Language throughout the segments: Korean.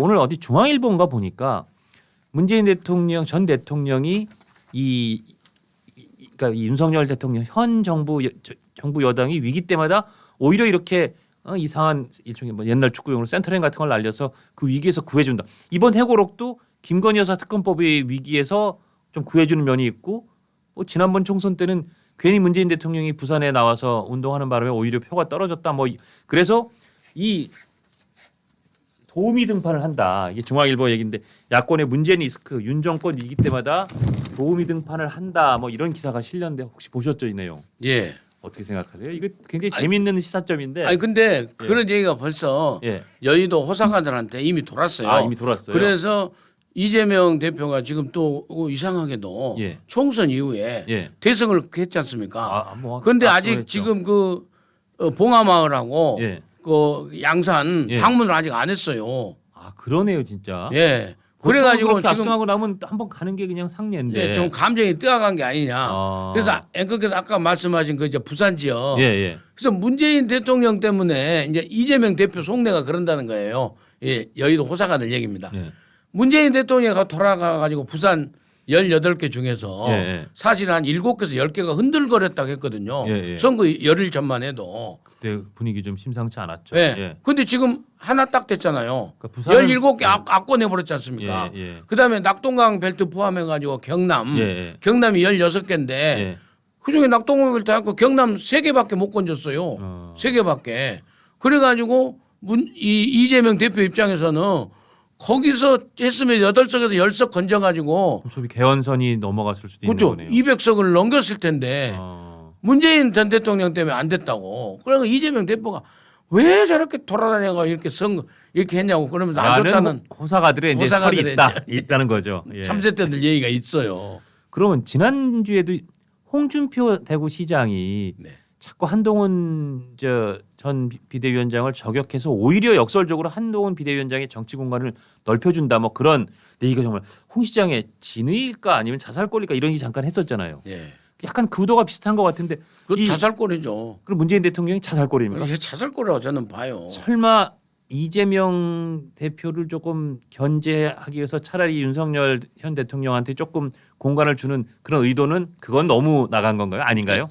오늘 어디 중앙일보인가 보니까 문재인 대통령 전 대통령이 그러니까 이 윤석열 대통령 현 정부 여당이 위기 때마다 오히려 이렇게 이상한 일종의 뭐 옛날 축구용으로 센터링 같은 걸 날려서 그 위기에서 구해준다. 이번 해고록도 김건희 여사 특검법의 위기에서 좀 구해주는 면이 있고 뭐 지난번 총선 때는 괜히 문재인 대통령이 부산에 나와서 운동하는 바람에 오히려 표가 떨어졌다. 뭐 그래서 이 도우미 등판을 한다. 이게 중앙일보 얘기인데 야권의 문재인 리스크 윤 정권 위기 때마다 도우미 등판을 한다. 뭐 이런 기사가 실렸는데 혹시 보셨죠 이 내용? 예. 어떻게 생각하세요? 이거 굉장히 재밌는 시사점인데. 아니 근데 그런 얘기가 벌써 여의도 호사가들한테 이미 돌았어요. 아, 이미 돌았어요. 그래서 이재명 대표가 지금 또 이상하게도 총선 이후에 대성을 했지 않습니까? 그런데 아직 지금 그 봉하마을하고 그 양산 방문을 아직 안 했어요. 아 그러네요 진짜. 예. 그래가지고 지금 압승하고 나면 한번 가는 게 그냥 상례인데. 좀 감정이 뜨아간 게 아니냐. 그래서 앵커께서 아까 말씀하신 그 이제 부산 지역. 그래서 문재인 대통령 때문에 이제 이재명 대표 속내가 그런다는 거예요. 예, 여의도 호사가들 얘기입니다. 문재인 대통령이 돌아가가지고 부산 18개 중에서 사실 한 7개에서 10개가 흔들거렸다고 했거든요. 선거 열흘 전만 해도. 그때 분위기 좀 심상치 않았죠. 근데 지금 하나 딱 됐잖아요. 그러니까 17개 악고 내버렸지 않습니까? 그다음에 낙동강 벨트 포함해가지고 경남이 16개인데 그중에 낙동강 벨트 하고 경남 3개밖에 못 건졌어요. 3개밖에. 그래가지고 이재명 대표 입장에서는 거기서 했으면 8석에서 10석 건져가지고 개헌선이 넘어갔을 수도 있는 거네요. 200석을 넘겼을 텐데 문재인 전 대통령 때문에 안 됐다고. 그러니까 이재명 대표가 왜 저렇게 돌아다녀가 이렇게 이렇게 했냐고 그러면 안 좋다는 호사가들의 이제 설이 있다는 거죠. 참새떼들 얘기가 있어요. 그러면 지난주에도 홍준표 대구시장이 자꾸 한동훈 전 비대위원장을 저격해서 오히려 역설적으로 한동훈 비대위원장의 정치 공간을 넓혀준다 뭐 그런. 근데 이거 정말 홍 시장의 진의일까 아니면 자살골일까 이런 얘기 잠깐 했었잖아요. 약간 구도가 비슷한 것 같은데. 그 자살골이죠. 그럼 문재인 대통령이 자살골입니까? 자살골이라고 저는 봐요. 설마 이재명 대표를 조금 견제하기 위해서 차라리 윤석열 현 대통령한테 조금 공간을 주는 그런 의도는 그건 너무 나간 건가요? 아닌가요?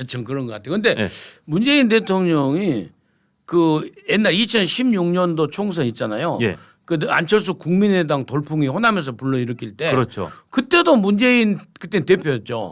좀 그런 것 같아요. 근데 문재인 대통령이 그 옛날 2016년도 총선 있잖아요. 그 안철수 국민의당 돌풍이 호남에서 불러일으킬 때 그때도 문재인 그때 대표였죠.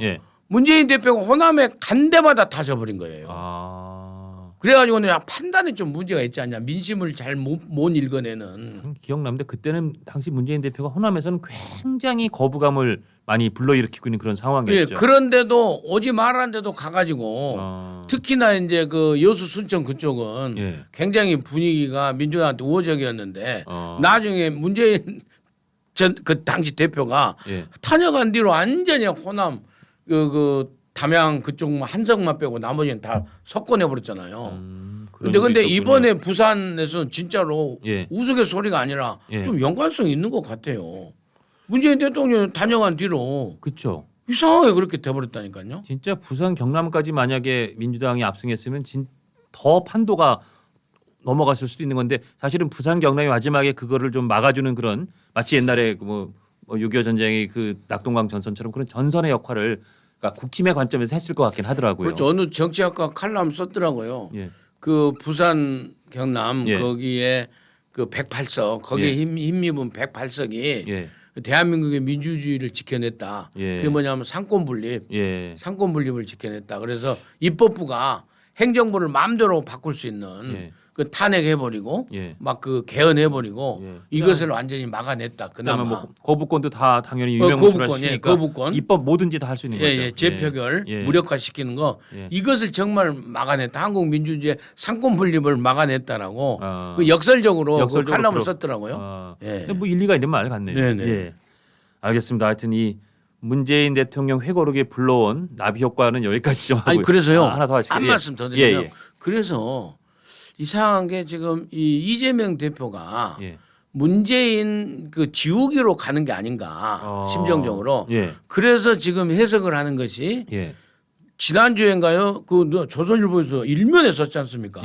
문재인 대표가 호남에 간 데마다 다 져버린 거예요. 그래가지고 그냥 판단에 좀 문제가 있지 않냐. 민심을 잘 못 읽어내는. 기억나는데 그때는 당시 문재인 대표가 호남에서는 굉장히 거부감을 많이 불러일으키고 있는 그런 상황이었죠. 그런데도 오지 말았는데도 가가지고 특히나 이제 그 여수 순천 그쪽은 굉장히 분위기가 민주당한테 우호적이었는데 나중에 문재인 그 당시 대표가 탄핵한 뒤로 완전히 호남 그 담양 그쪽 한석만 빼고 나머지는 다 석권해 버렸잖아요. 근데 이번에 부산에서는 진짜로 우스갯소리가 아니라 좀 연관성이 있는 것 같아요. 문재인 대통령이 단역한 뒤로 그렇죠. 이상하게 그렇게 돼버렸다니까요. 진짜 부산 경남까지 만약에 민주당이 압승했으면 더 판도가 넘어갔을 수도 있는 건데 사실은 부산 경남이 마지막에 그거를 좀 막아주는 그런 마치 옛날에 뭐 6.25 전쟁의 그 낙동강 전선처럼 그런 전선의 역할을 그러니까 국힘의 관점에서 했을 것 같긴 하더라고요. 그렇죠. 어느 정치학과 칼럼 썼더라고요. 그 부산 경남 거기에 그 108석 거기에 힘입은 108석이 대한민국의 민주주의를 지켜냈다. 그게 뭐냐면 상권 분립, 상권 분립을 지켜냈다. 그래서 입법부가 행정부를 마음대로 바꿀 수 있는 그 탄핵해버리고 막 그 개헌해버리고 이것을 완전히 막아냈다. 그나마 뭐 거부권도 다 당연히 유명무실하시니까 거부권 입법 뭐든지 다 할 수 있는 거죠. 재표결 무력화시키는 거 이것을 정말 막아냈다. 한국 민주주의의 상권 분립을 막아냈다라고 그 역설적으로 그 칼럼을 썼더라고요. 뭐 일리가 있는 말 같네요. 알겠습니다. 하여튼 이 문재인 대통령 회고록에 불러온 나비 효과는 여기까지 좀 하고. 아니 그래서요. 하나 더 하시죠. 한 말씀 더 드리면 그래서 이상한 게 지금 이 이재명 대표가 문재인 그 지우기로 가는 게 아닌가 심정적으로. 그래서 지금 해석을 하는 것이 지난주엔가요? 그 조선일보에서 일면에 썼지 않습니까?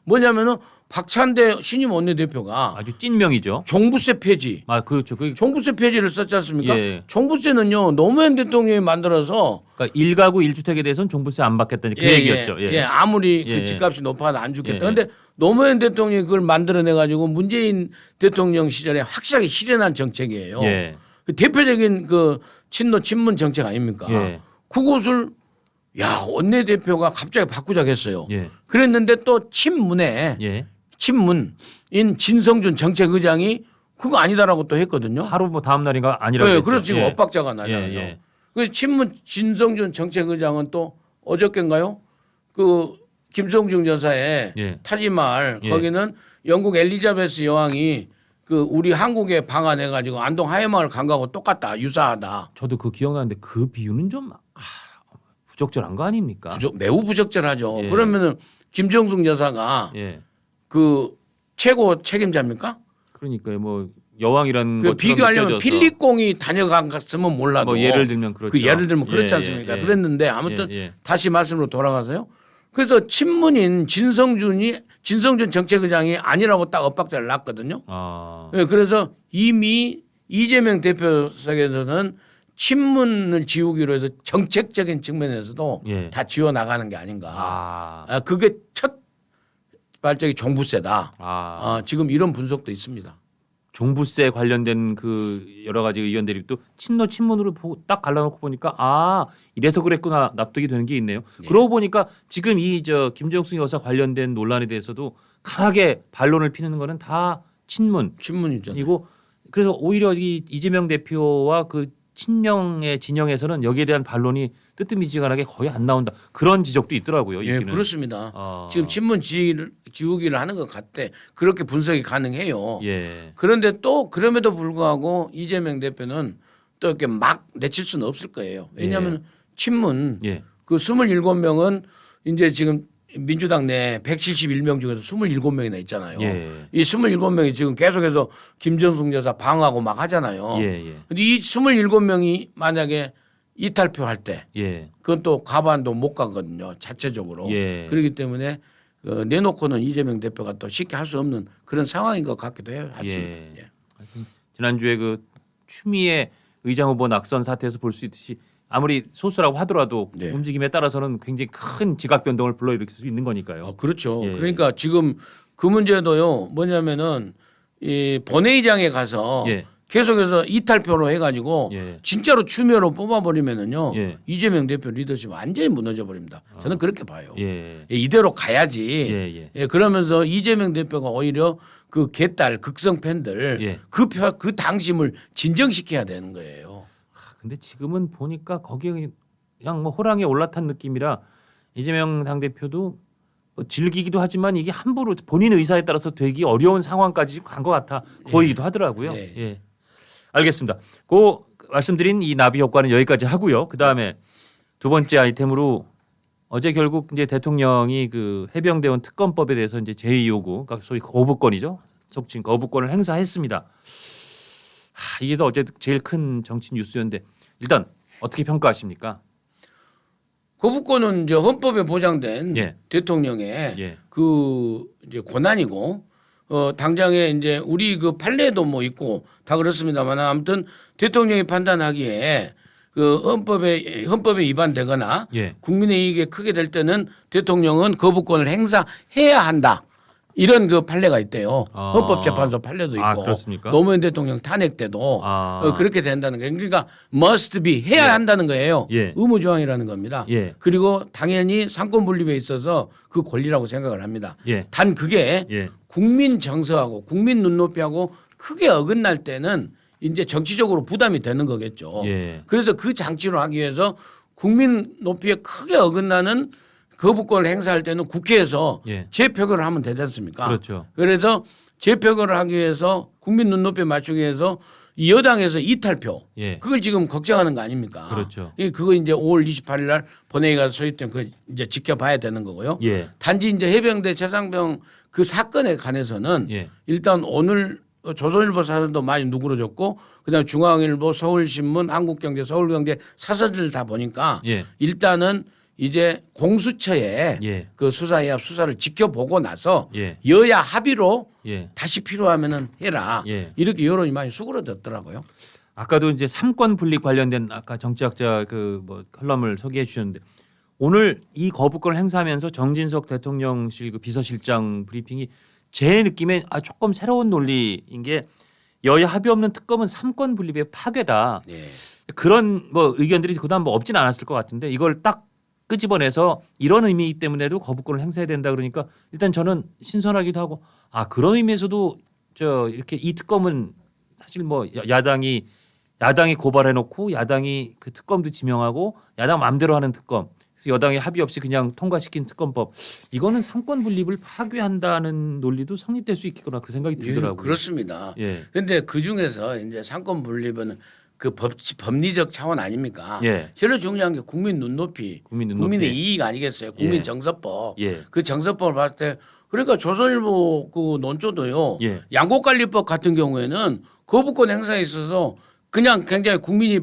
뭐냐면은 박찬대 신임 원내대표가 아주 찐명이죠. 종부세 폐지. 아 그렇죠. 그 종부세 폐지를 썼지 않습니까? 예. 종부세는요 노무현 대통령이 만들어서 그러니까 1가구 1주택에 대해서는 종부세 안 받겠다는 그 얘기였죠. 예. 아무리 예. 그 집값이 높아도 안 주겠다. 예. 그런데 노무현 대통령이 그걸 만들어내 가지고 문재인 대통령 시절에 확실하게 실현한 정책이에요. 예. 그 대표적인 그 친노 친문 정책 아닙니까? 예. 그것을 원내대표가 갑자기 바꾸자고 했어요. 예. 그랬는데 또 친문에 예. 친문인 진성준 정책의장이 그거 아니다라고 또 했거든요. 하루 뭐 다음 날인가 아니라고. 네, 했죠. 그래서 지금 예. 엇박자가 나잖아요. 예. 그 친문 진성준 정책의장은 또 어저께인가요? 그 김성중 여사의 예. 타지말 예. 거기는 영국 엘리자베스 여왕이 그 우리 한국에 방한해 가지고 안동 하회마을 간 거하고 똑같다, 유사하다. 저도 그 기억나는데 그 비유는 좀 부적절한 거 아닙니까? 매우 부적절하죠. 예. 그러면은 김정숙 여사가 예. 그 최고 책임자입니까? 그러니까 뭐 여왕이라는 그 것처럼 비교하려면 느껴져서 필리공이 다녀갔으면 몰라도 뭐 예를 들면 그렇죠. 그 예를 들면 그렇지 예, 않습니까? 예. 그랬는데 아무튼 예. 다시 말씀으로 돌아가서요. 그래서 친문인 진성준 정책의장이 아니라고 딱 엇박자를 놨거든요. 아. 예, 그래서 이미 이재명 대표석에서는 친문을 지우기로 해서 정책적인 측면에서도 예. 다 지워 나가는 게 아닌가. 아. 그게 첫 발적이 종부세다. 지금 이런 분석도 있습니다. 종부세 관련된 그 여러 가지 의견들이 또 친노 친문으로 딱 갈라놓고 보니까 이래서 그랬구나 납득이 되는 게 있네요. 그러고 보니까 지금 이 김정숙 여사 관련된 논란에 대해서도 강하게 반론을 피우는 거는 다 친문이잖아요. 이고 그래서 오히려 이 이재명 대표와 그 친명의 진영에서는 여기에 대한 반론이 뜨뜻미지근하게 거의 안 나온다. 그런 지적도 있더라고요. 예, 있기는. 그렇습니다. 지금 친문 지우기를 하는 것 같대. 그렇게 분석이 가능해요. 예. 그런데 또 그럼에도 불구하고 이재명 대표는 또 이렇게 막 내칠 수는 없을 거예요. 왜냐하면 친문 예. 그 27명은 이제 지금 민주당 내 171명 중에서 27명이나 있잖아요. 예. 이 27명이 지금 계속해서 김정숙 여사 방하고 막 하잖아요. 예. 근데 이 27명이 만약에 이탈표 할 때 예. 그건 또 과반도 못 가거든요. 자체적으로. 예. 그렇기 때문에 내놓고는 이재명 대표가 또 쉽게 할 수 없는 그런 상황인 것 같기도 해요. 맞습니다. 예. 지난주에 그 추미애 의장 후보 낙선 사태에서 볼 수 있듯이 아무리 소수라고 하더라도 네. 움직임에 따라서는 굉장히 큰 지각 변동을 불러일으킬 수 있는 거니까요. 그렇죠. 예. 그러니까 지금 그 문제도요. 뭐냐면은 이 본회의장에 가서 예. 계속해서 이탈표로 해가지고 예. 진짜로 추미애로 뽑아버리면은요. 예. 이재명 대표 리더십 완전히 무너져 버립니다. 저는 그렇게 봐요. 예. 이대로 가야지. 예. 예, 그러면서 이재명 대표가 오히려 그 개딸 극성 팬들 예. 그 당심을 진정시켜야 되는 거예요. 근데 지금은 보니까 거기에 그냥 뭐 호랑이에 올라탄 느낌이라 이재명 당대표도 뭐 즐기기도 하지만 이게 함부로 본인 의사에 따라서 되기 어려운 상황까지 간 것 같아 보이기도 하더라고요. 예. 예. 알겠습니다. 그 말씀드린 이 나비 효과는 여기까지 하고요. 그 다음에 두 번째 아이템으로 어제 결국 이제 대통령이 그 해병대원 특검법에 대해서 이제 제2 요구, 그러니까 소위 거부권이죠. 속칭 거부권을 행사했습니다. 이게 더 어제 제일 큰 정치 뉴스였는데 일단 어떻게 평가하십니까? 거부권은 이제 헌법에 보장된 예. 대통령의 예. 그 이제 권한이고 당장에 이제 우리 그 판례도 뭐 있고 다 그렇습니다만 아무튼 대통령이 판단하기에 그 헌법에 위반되거나 예. 국민의 이익에 크게 될 때는 대통령은 거부권을 행사해야 한다. 이런 그 판례가 있대요. 헌법재판소 판례도 있고 그렇습니까? 노무현 대통령 탄핵 때도 그렇게 된다는 거예요. 그러니까 must be 해야 한다는 거예요. 예. 의무조항이라는 겁니다. 예. 그리고 당연히 상권 분립에 있어서 그 권리라고 생각을 합니다. 예. 단 그게 예. 국민 정서하고 국민 눈높이하고 크게 어긋날 때는 이제 정치적으로 부담이 되는 거겠죠. 예. 그래서 그 장치로 하기 위해서 국민 높이에 크게 어긋나는 거부권을 행사할 때는 국회에서 예. 재표결을 하면 되지 않습니까? 그렇죠. 그래서 재표결을 하기 위해서 국민 눈높이에 맞추기 위해서 이 여당에서 이탈표 예. 그걸 지금 걱정하는 거 아닙니까? 그렇죠. 그거 이제 5월 28일 날 본회의가 소집된 그 이제 지켜봐야 되는 거고요. 예. 단지 이제 해병대 최상병 그 사건에 관해서는 예. 일단 오늘 조선일보 사설도 많이 누그러졌고 그다음에 중앙일보, 서울신문, 한국경제, 서울경제 사설들 다 보니까 예. 일단은 이제 공수처에 예. 그 수사위합 수사를 지켜보고 나서 예. 여야 합의로 예. 다시 필요하면은 해라. 예. 이렇게 여론이 많이 수그러졌더라고요. 아까도 이제 삼권 분립 관련된 아까 정치학자 그 뭐 칼럼을 소개해 주셨는데 오늘 이 거부권을 행사하면서 정진석 대통령실 그 비서실장 브리핑이 제 느낌에 조금 새로운 논리인 게 여야 합의 없는 특검은 삼권 분립의 파괴다. 네. 그런 뭐 의견들이 그다음 뭐 없진 않았을 것 같은데 이걸 딱 끄집어내서 이런 의미 때문에도 거부권을 행사해야 된다 그러니까 일단 저는 신선하기도 하고 그런 의미에서도 저 이렇게 이 특검은 사실 뭐 야당이 고발해놓고 야당이 그 특검도 지명하고 야당 마음대로 하는 특검 그래서 여당이 합의 없이 그냥 통과시킨 특검법 이거는 상권 분립을 파괴한다는 논리도 성립될 수 있겠구나 그 생각이 들더라고요. 그렇습니다. 예. 그런데 그 중에서 이제 상권 분립은 그 법리적 차원 아닙니까? 예. 제일 중요한 게 국민 눈높이, 국민의 이익 아니겠어요? 국민 예. 정서법. 예. 그 정서법을 봤을 때 그러니까 조선일보 그 논조도요. 예. 양곡관리법 같은 경우에는 거부권 행사에 있어서 그냥 굉장히 국민이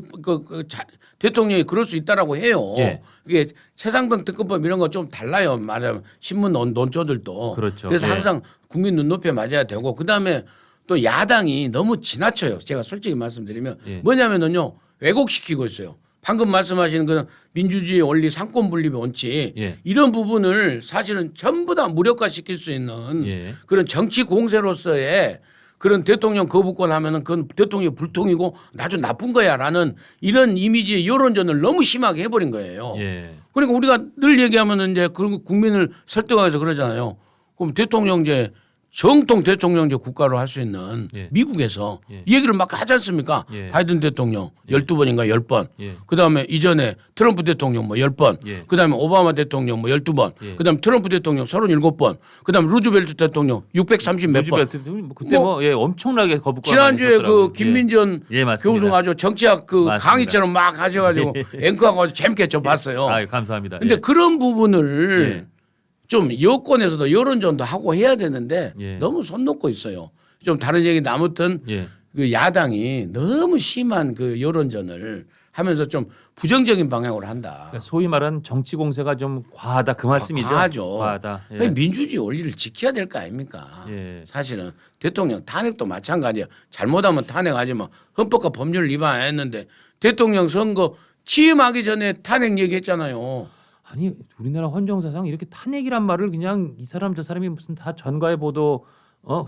대통령이 그럴 수 있다라고 해요. 예. 이게 최상병 특검법 이런 거 좀 달라요. 말하면 신문 논조들도. 그렇죠. 그래서 예. 항상 국민 눈높이에 맞아야 되고 그다음에 또 야당이 너무 지나쳐요. 제가 솔직히 말씀드리면 예. 뭐냐면은요 왜곡시키고 있어요. 방금 말씀하시는 그런 민주주의 원리, 상권 분립의 원칙 예. 이런 부분을 사실은 전부 다 무력화시킬 수 있는 예. 그런 정치 공세로서의 그런 대통령 거부권 하면은 그건 대통령이 불통이고 아주 나쁜 거야라는 이런 이미지의 여론전을 너무 심하게 해버린 거예요. 예. 그러니까 우리가 늘 얘기하면은 이제 그런 국민을 설득하기 위해서 그러잖아요. 그럼 대통령제 정통 대통령제 국가로 할 수 있는 예. 미국에서 예. 이 얘기를 막 하지 않습니까? 예. 바이든 대통령 12번인가 10번. 예. 그다음에 이전에 트럼프 대통령 뭐 10번. 예. 그다음에 오바마 대통령 뭐 12번. 예. 그다음에 트럼프 대통령 37번. 그다음에 루즈벨트 대통령 630 몇 번. 루즈벨트 그때 예, 엄청나게 거부권 지난주에 그 김민전 예, 맞습니다. 교수가 아주 정치학 그 맞습니다. 강의처럼 막 하셔가지고 앵커하고 아주 재밌게 저 봤어요. 감사합니다. 근데 예. 그런 부분을 예. 좀 여권에서도 여론전도 하고 해야 되는데 예. 너무 손 놓고 있어요. 좀 다른 얘기 아무튼 예. 그 야당이 너무 심한 그 여론전을 하면서 좀 부정적인 방향으로 한다. 그러니까 소위 말하는 정치 공세가 좀 과하다 그 말씀이죠. 과하죠. 과하다. 예. 아니, 민주주의 원리를 지켜야 될 거 아닙니까? 예. 사실은 대통령 탄핵도 마찬가지야. 잘못하면 탄핵하지만 헌법과 법률을 위반했는데 대통령 선거 취임하기 전에 탄핵 얘기했잖아요. 아니 우리나라 헌정사상 이렇게 탄핵이란 말을 그냥 이 사람 저 사람이 무슨 다 전가의 보도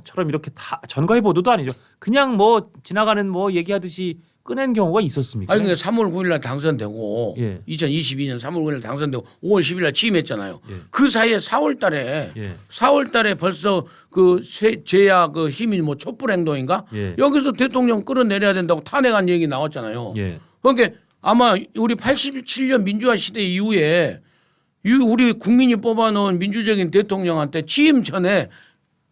처럼 이렇게 다 전가의 보도도 아니죠. 그냥 뭐 지나가는 뭐 얘기하듯이 꺼낸 경우가 있었습니까? 아니 그러니까 3월 9일 날 당선되고 예. 2022년 3월 9일 날 당선되고 5월 10일 날 취임했잖아요. 예. 그 사이에 4월 달에 예. 4월 달에 벌써 그 제야 그 시민 뭐 촛불 행동인가? 예. 여기서 대통령 끌어내려야 된다고 탄핵한 얘기 나왔잖아요. 예. 그러니까 아마 우리 87년 민주화 시대 이후에 우리 국민이 뽑아놓은 민주적인 대통령한테 취임 전에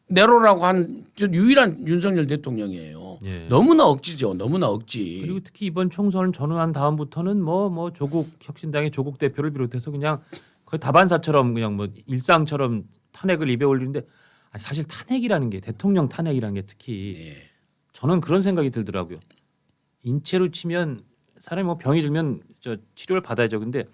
내로라고 한 유일한 윤석열 대통령이에요. 예. 너무나 억지죠. 너무나 억지. 그리고 특히 이번 총선을 전후한 다음부터는 뭐 조국 혁신당의 조국 대표를 비롯해서 그냥 거의 다반사처럼 그냥 뭐 일상처럼 탄핵을 입에 올리는데 사실 탄핵이라는 게 대통령 탄핵이라는 게 특히 예. 저는 그런 생각이 들더라고요. 인체로 치면 사람이 뭐 병이 들면 저 치료를 받아야죠. 근데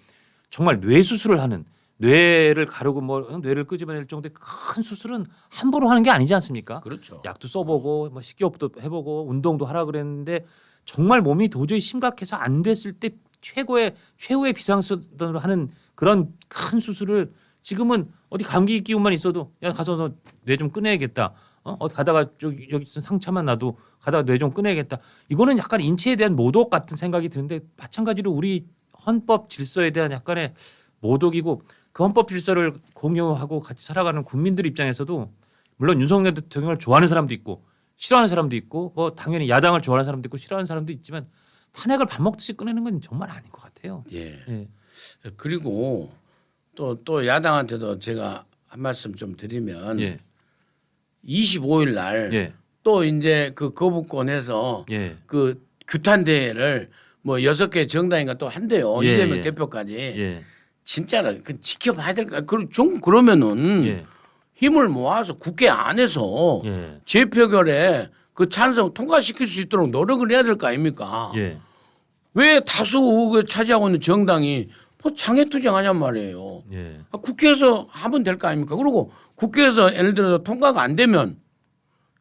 정말 뇌 수술을 하는 뇌를 가르고 뭐 뇌를 끄집어낼 정도의 큰 수술은 함부로 하는 게 아니지 않습니까? 그렇죠. 약도 써보고 뭐 식이요법도 해보고 운동도 하라 그랬는데 정말 몸이 도저히 심각해서 안 됐을 때 최후의 비상수단으로 하는 그런 큰 수술을 지금은 어디 감기 기운만 있어도 야 가서 너 뇌 좀 꺼내야겠다. 어디 가다가 여기 상처만 나도 가다가 뇌 좀 꺼내야겠다. 이거는 약간 인체에 대한 모독 같은 생각이 드는데 마찬가지로 우리 헌법 질서에 대한 약간의 모독이고 그 헌법 질서를 공유하고 같이 살아가는 국민들 입장에서도 물론 윤석열 대통령을 좋아하는 사람도 있고 싫어하는 사람도 있고 뭐 당연히 야당을 좋아하는 사람도 있고 싫어하는 사람도 있지만 탄핵을 밥 먹듯이 꺼내는 건 정말 아닌 것 같아요. 예. 예. 그리고 또 야당한테도 제가 한 말씀 좀 드리면 예. 25일 날 예. 또 이제 그 거부권에서 예. 그 규탄 대회를 뭐 6개 정당인가 또 한대요. 예, 이재명 예. 대표까지. 예. 진짜로 그 지켜봐야 될 거야. 좀 그러면은 예. 힘을 모아서 국회 안에서 예. 재표결에 그 찬성 통과시킬 수 있도록 노력을 해야 될 거 아닙니까? 예. 왜 다수 의석을 차지하고 있는 정당이 뭐 장애투쟁하냔 말이에요. 예. 국회에서 하면 될 거 아닙니까? 그리고 국회에서 예를 들어서 통과가 안 되면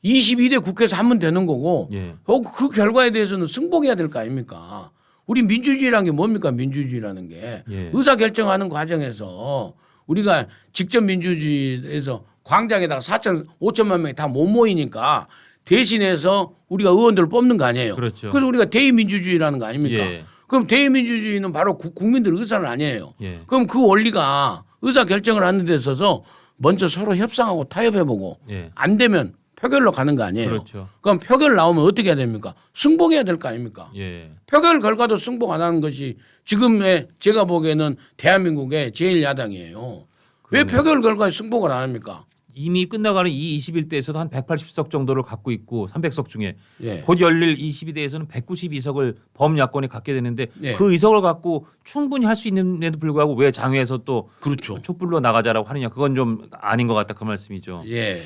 22대 국회에서 하면 되는 거고 예. 그 결과에 대해서는 승복해야 될 거 아닙니까? 우리 민주주의라는 게 뭡니까? 민주주의라는 게 예. 의사결정하는 과정에서 우리가 직접 민주주의에서 광장에다가 5천만 명이 다 못 모이니까 대신해서 우리가 의원들을 뽑는 거 아니에요. 그렇죠. 그래서 우리가 대의민주주의라는 거 아닙니까? 예. 그럼 대의민주주의는 바로 국민들 의사는 아니에요. 예. 그럼 그 원리가 의사결정을 하는 데 있어서 먼저 서로 협상하고 타협해보고 예. 안 되면 표결로 가는 거 아니에요. 그렇죠. 그럼 표결 나오면 어떻게 해야 됩니까? 승복해야 될 거 아닙니까? 예. 표결 결과도 승복 안 하는 것이 지금의 제가 보기에는 대한민국의 제1야당이에요. 왜 표결 결과에 승복을 안 합니까? 이미 끝나가는 이 21대에서도 한 180석 정도를 갖고 있고 300석 중에 예. 곧 열릴 22대에서는 192석을 범야권이 갖게 되는데 예. 그 의석을 갖고 충분히 할 수 있는데도 불구하고 왜 장외에서 또 그렇죠. 촛불로 나가자라고 하느냐 그건 좀 아닌 것 같다 그 말씀이죠. 예.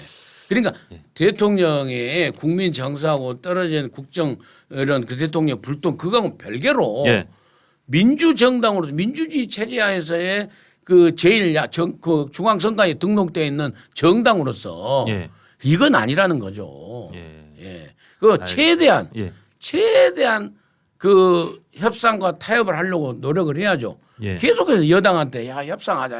그러니까 대통령의 국민 정서하고 떨어진 국정 이런 그 대통령 불통 그거하고 별개로 예. 민주정당으로 민주주의 체제하에서의 그 그 중앙선관위에 등록되어 있는 정당으로서 예. 이건 아니라는 거죠. 예. 예. 그 최대한 예. 그 협상과 타협을 하려고 노력을 해야죠. 예. 계속해서 여당한테 야 협상하자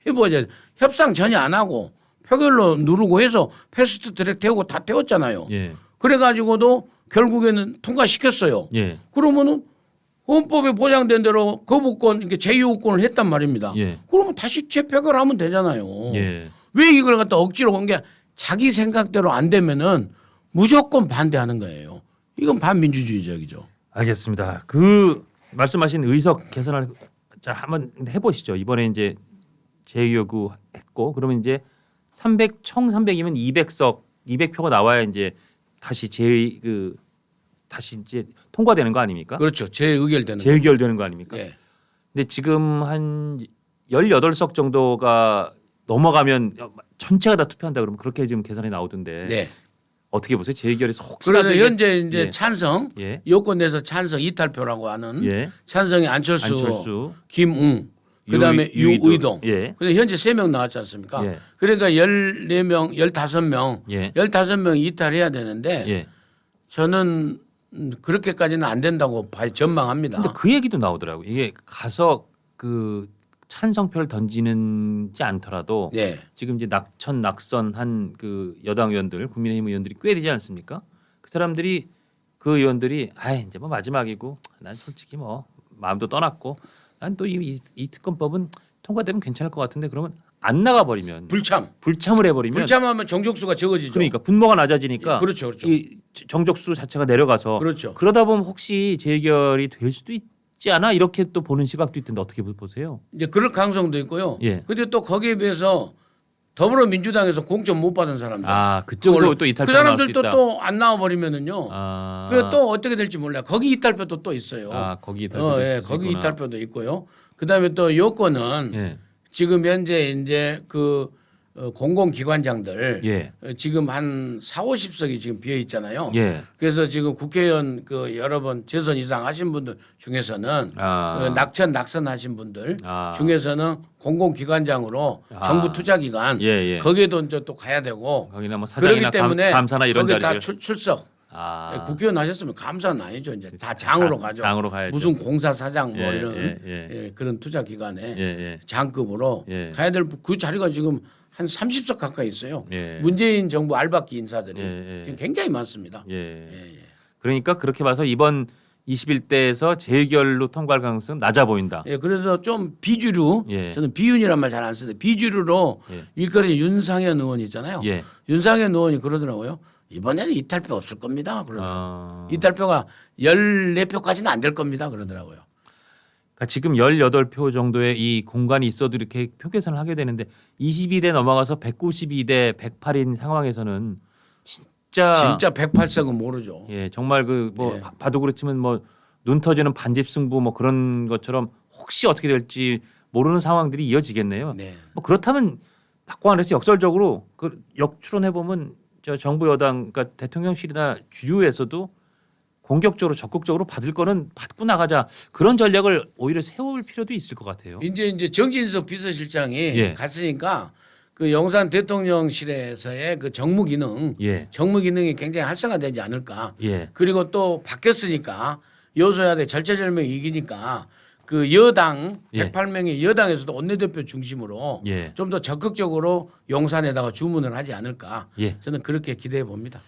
해보자. 협상 전혀 안 하고 표결로 누르고 해서 패스트 트랙 태우고 다 태웠잖아요. 예. 그래가지고도 결국에는 통과시켰어요. 예. 그러면은 헌법에 보장된 대로 거부권, 이렇게 제휴권을 했단 말입니다. 예. 그러면 다시 재표결하면 되잖아요. 예. 왜 이걸 갖다 억지로 건 게 자기 생각대로 안 되면은 무조건 반대하는 거예요. 이건 반민주주의적이죠. 알겠습니다. 그 말씀하신 의석 개선을 자 한번 해보시죠. 이번에 이제 재요구 했고 그러면 이제 300이면 200석 200표가 나와야 이제 다시 다시 이제 통과되는 거 아닙니까? 그렇죠. 재의결되는 재결되는 거 아닙니까? 예. 근데 지금 한 18석 정도가 넘어가면 전체가 다 투표한다 그러면 그렇게 지금 계산이 나오던데 네. 어떻게 보세요? 재결에서 혹시라도 그래서 이게- 현재 이제 예. 찬성 예. 여권 내에서 찬성 이탈표라고 하는 예. 찬성이 안철수, 안철수, 김웅, 그다음에 유의동. 예. 근데 현재 3명 나왔지 않습니까? 예. 그러니까 14명, 15명, 예. 15명 이탈해야 되는데 예. 저는 그렇게까지는 안 된다고 전망합니다. 근데 그 얘기도 나오더라고. 이게 가서 그 찬성표를 던지는지 않더라도 예. 지금 이제 낙선한 그 여당 의원들, 국민의힘 의원들이 꽤 되지 않습니까? 그 사람들이 그 의원들이 이제 뭐 마지막이고 난 솔직히 뭐 마음도 떠났고 난 또 이 특검법은 통과되면 괜찮을 것 같은데 그러면 안 나가 버리면 불참을 해버리면 불참하면 정족수가 적어지죠. 그러니까 분모가 낮아지니까 예, 그렇죠, 그렇죠. 이 정적수 자체가 내려가서 그렇죠. 그러다 보면 혹시 재결이 될 수도 있지 않아 이렇게 또 보는 시각도 있던데 어떻게 보세요? 이제 그럴 가능성도 있고요. 예. 근데 또 거기에 비해서 더불어민주당에서 공천 못 받은 사람들. 그쪽에서 또 이탈표 그 사람들도 또 안 나와 버리면은요. 그 또 어떻게 될지 몰라요. 거기 이탈표도 또 있어요. 거기 이탈표. 예, 거기 이탈표도 있고요. 그다음에 또 여권은 예. 지금 현재 이제 그 공공기관장들 예. 지금 한 40~50석이 지금 비어 있잖아요. 예. 그래서 지금 국회의원 그 여러 번 재선 이상 하신 분들 중에서는 낙선하신 분들 중에서는 공공기관장으로 정부 투자기관 예. 거기에도 이제 또 가야 되고 거기나 뭐 그렇기 사장이나 때문에 감사나 이런 거기 자리를 다 출석. 국회의원 하셨으면 감사는 아니죠. 이제 다 장으로 가죠. 장으로 가야죠. 무슨 공사사장 뭐 예, 이런 예. 그런 투자기관에 예. 장급으로 예. 가야 될 그 자리가 지금 한 30석 가까이 있어요. 예. 문재인 정부 알박기 인사들이 예. 지금 굉장히 많습니다. 예. 그러니까 그렇게 봐서 이번 21대에서 재결로 통과할 가능성은 낮아 보인다. 예, 그래서 좀 비주류, 저는 비윤이란 말 잘 안 쓰는데 비주류로 일거리 윤상현 의원 있잖아요. 예. 윤상현 의원이 그러더라고요. 이번에는 이탈표 없을 겁니다. 그러더라고요. 이탈표가 14표까지는 안 될 겁니다. 그러더라고요. 그러니까 지금 18표 정도의 이 공간이 있어도 이렇게 표 계산을 하게 되는데 22대 넘어가서 192대 108인 상황에서는 진짜 108석은 모르죠. 예, 정말 그 뭐 봐도 그렇지만 뭐 눈 터지는 반집 승부 뭐 그런 것처럼 혹시 어떻게 될지 모르는 상황들이 이어지겠네요. 네. 뭐 그렇다면 박광안에서 역설적으로 그 역추론해 보면 저 정부 여당 그러니까 대통령실이나 주류에서도 공격적으로 적극적으로 받을 거는 받고 나가자 그런 전략을 오히려 세울 필요도 있을 것 같아요. 이제 정진석 비서실장이 예. 갔으니까 그 용산 대통령실에서의 그 정무 기능, 예. 정무 기능이 굉장히 활성화되지 않을까. 예. 그리고 또 바뀌었으니까 여소야대 절체절명 이기니까 그 여당 예. 108명의 여당에서도 원내대표 중심으로 예. 좀 더 적극적으로 용산에다가 주문을 하지 않을까. 예. 저는 그렇게 기대해 봅니다.